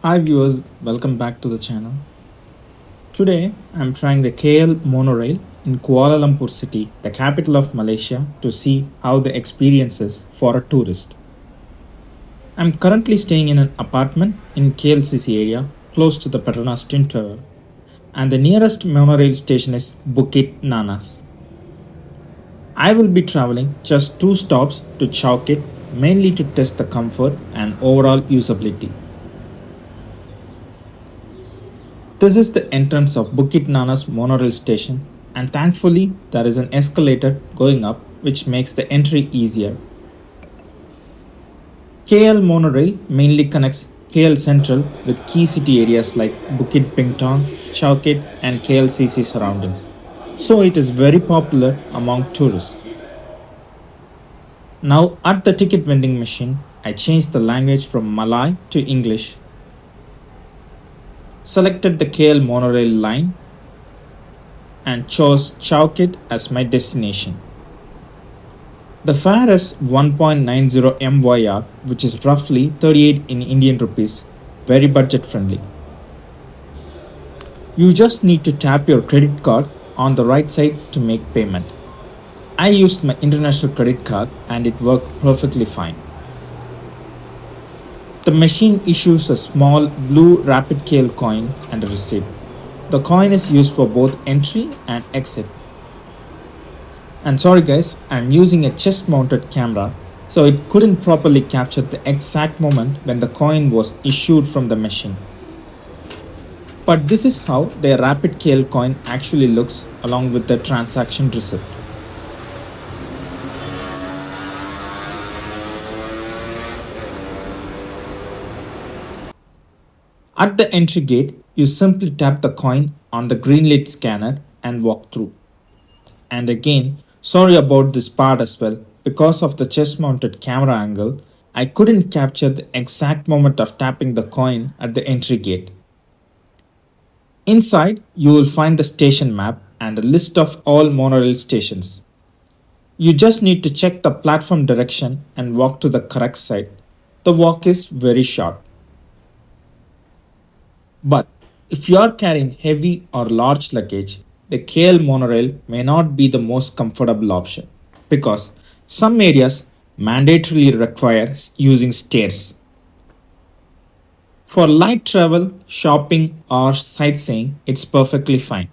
Hi viewers, welcome back to the channel. Today I'm trying the KL Monorail in Kuala Lumpur city, the capital of Malaysia, to see how the experience is for a tourist. I'm currently staying in an apartment in KLCC area close to the Petronas Twin Tower, and the nearest monorail station is Bukit Nanas. I will be traveling just 2 stops to Chow Kit, mainly to test the comfort and overall usability. This is the entrance of Bukit Nanas Monorail Station, and thankfully there is an escalator going up which makes the entry easier. KL Monorail mainly connects KL Central with key city areas like Bukit Bintang, Chow Kit and KLCC surroundings. So it is very popular among tourists. Now at the ticket vending machine, I changed the language from Malay to English, selected the KL Monorail line and chose Chow Kit as my destination. The fare is 1.90 MYR, which is roughly 38 in Indian rupees, very budget friendly. You just need to tap your credit card on the right side to make payment. I used my international credit card and it worked perfectly fine. The machine issues a small blue rapid KL coin and a receipt. The coin is used for both entry and exit. And sorry guys, I'm using a chest mounted camera, so it couldn't properly capture the exact moment when the coin was issued from the machine. But this is how the rapid KL coin actually looks along with the transaction receipt. At the entry gate, you simply tap the coin on the green lit scanner and walk through. And again, sorry about this part as well, because of the chest mounted camera angle, I couldn't capture the exact moment of tapping the coin at the entry gate. Inside, you will find the station map and a list of all monorail stations. You just need to check the platform direction and walk to the correct side. The walk is very short. But if you are carrying heavy or large luggage, the KL monorail may not be the most comfortable option because some areas mandatorily require using stairs. For light travel, shopping, or sightseeing, it's perfectly fine.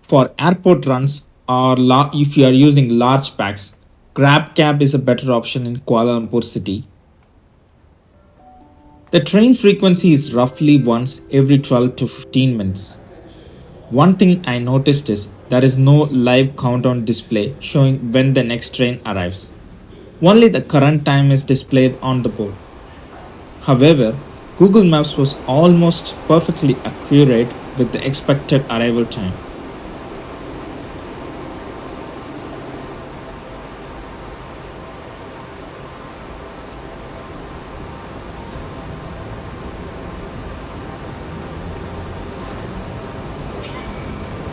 For airport runs or if you are using large bags, Grab cab is a better option in Kuala Lumpur city. The train frequency is roughly once every 12 to 15 minutes. One thing I noticed is there is no live countdown display showing when the next train arrives. Only the current time is displayed on the board. However, Google Maps was almost perfectly accurate with the expected arrival time.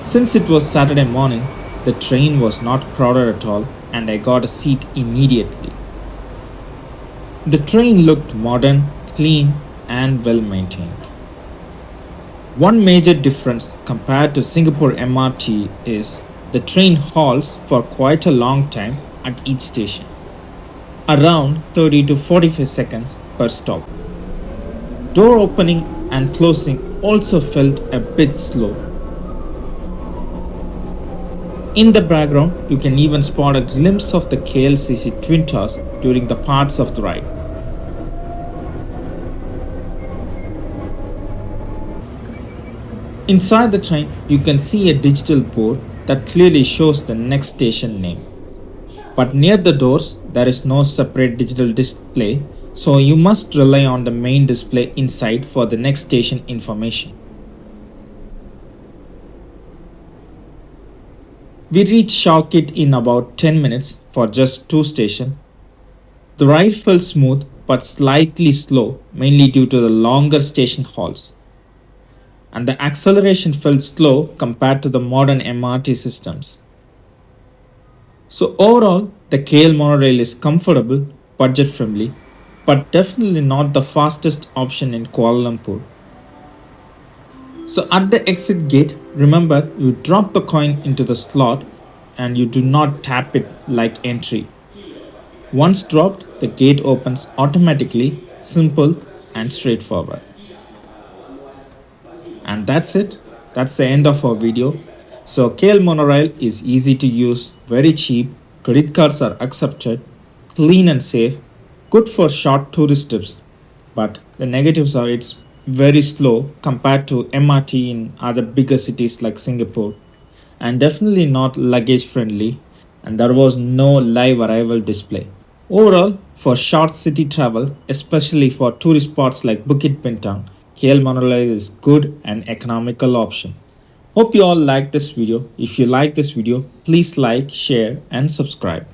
Since it was Saturday morning, the train was not crowded at all and I got a seat immediately. The train looked modern, clean, and well maintained. One major difference compared to Singapore MRT is the train halts for quite a long time at each station, around 30 to 45 seconds per stop. Door opening and closing also felt a bit slow. In the background, you can even spot a glimpse of the KLCC Twin Towers during the parts of the ride. Inside the train, you can see a digital board that clearly shows the next station name. But near the doors, there is no separate digital display, so you must rely on the main display inside for the next station information. We reached Chow Kit in about 10 minutes for just 2 stations. The ride felt smooth but slightly slow, mainly due to the longer station halts. And the acceleration felt slow compared to the modern MRT systems. So overall, the KL monorail is comfortable, budget friendly, but definitely not the fastest option in Kuala Lumpur. So at the exit gate, remember you drop the coin into the slot and you do not tap it like entry. Once dropped, the gate opens automatically, simple and straightforward. And that's it. That's the end of our video. So KL Monorail is easy to use, very cheap, credit cards are accepted, clean and safe, good for short tourist trips. But the negatives are it's very slow compared to MRT in other bigger cities like Singapore, and definitely not luggage friendly, and there was no live arrival display. Overall, for short city travel, especially for tourist spots like Bukit Bintang, KL Monorail is good and economical option. Hope you all like this video. If you like this video, please like, share and subscribe.